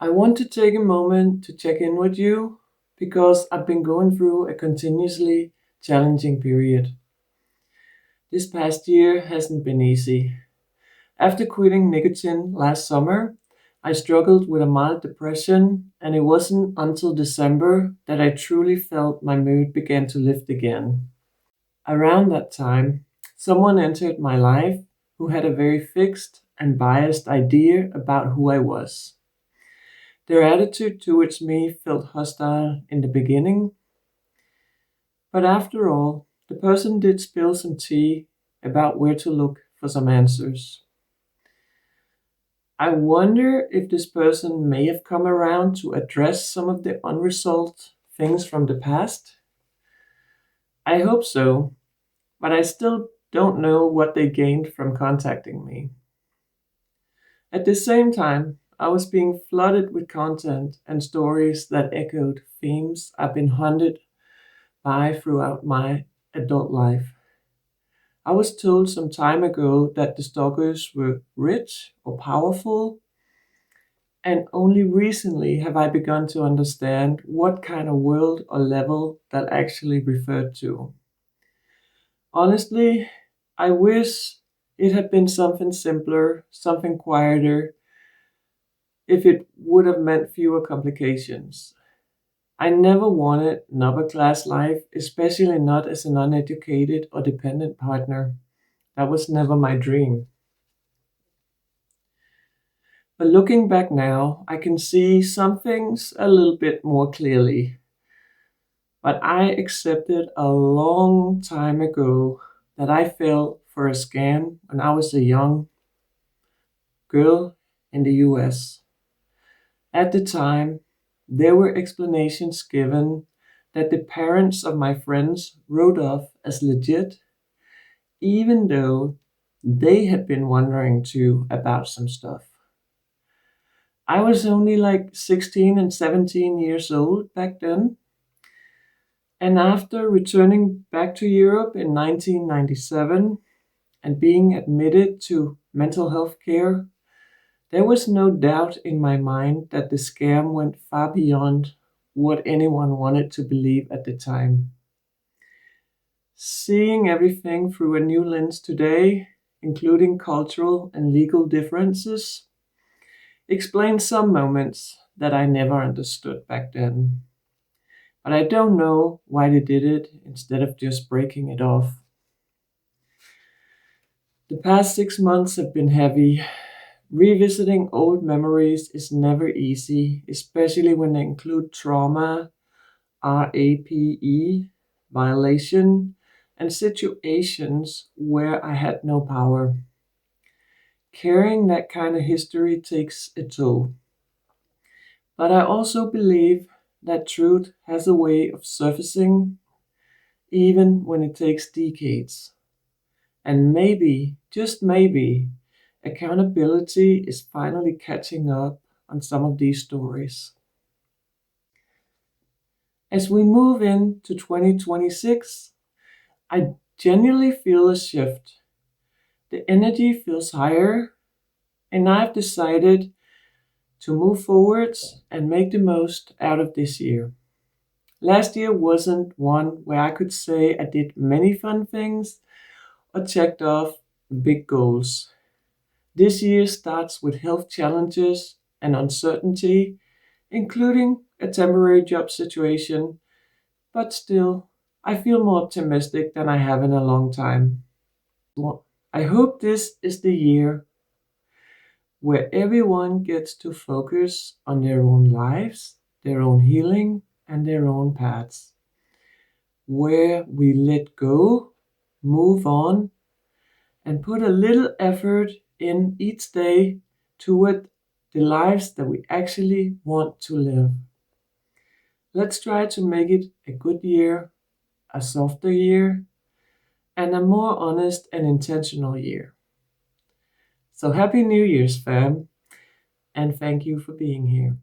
I want to take a moment to check in with you because I've been going through a continuously challenging period. This past year hasn't been easy. After quitting nicotine last summer, I struggled with a mild depression, and it wasn't until December that I truly felt my mood began to lift again. Around that time, someone entered my life who had a very fixed and biased idea about who I was. Their attitude towards me felt hostile in the beginning, but after all, the person did spill some tea about where to look for some answers. I wonder if this person may have come around to address some of the unresolved things from the past. I hope so, but I still don't know what they gained from contacting me. At the same time, I was being flooded with content and stories that echoed themes I've been haunted by throughout my adult life. I was told some time ago that the stalkers were rich or powerful, and only recently have I begun to understand what kind of world or level that actually referred to. Honestly, I wish it had been something simpler, something quieter, if it would have meant fewer complications. I never wanted an upper class life, especially not as an uneducated or dependent partner. That was never my dream. But looking back now, I can see some things a little bit more clearly. But I accepted a long time ago that I fell for a scam when I was a young girl in the US. At the time, there were explanations given that the parents of my friends wrote off as legit, even though they had been wondering too about some stuff. I was only like 16 and 17 years old back then, and after returning back to Europe in 1997 and being admitted to mental health care, there was no doubt in my mind that the scam went far beyond what anyone wanted to believe at the time. Seeing everything through a new lens today, including cultural and legal differences, explains some moments that I never understood back then. But I don't know why they did it instead of just breaking it off. The past 6 months have been heavy. Revisiting old memories is never easy, especially when they include trauma, RAPE, violation, and situations where I had no power. Carrying that kind of history takes a toll. But I also believe that truth has a way of surfacing even when it takes decades. And maybe, just maybe, accountability is finally catching up on some of these stories. As we move into 2026, I genuinely feel a shift. The energy feels higher, and I've decided to move forwards and make the most out of this year. Last year wasn't one where I could say I did many fun things or checked off big goals. This year starts with health challenges and uncertainty, including a temporary job situation, but still, I feel more optimistic than I have in a long time. I hope this is the year where everyone gets to focus on their own lives, their own healing, and their own paths, where we let go, move on, and put a little effort in each day toward the lives that we actually want to live. Let's try to make it a good year, a softer year, and a more honest and intentional year. So happy New Year's, fam, and thank you for being here.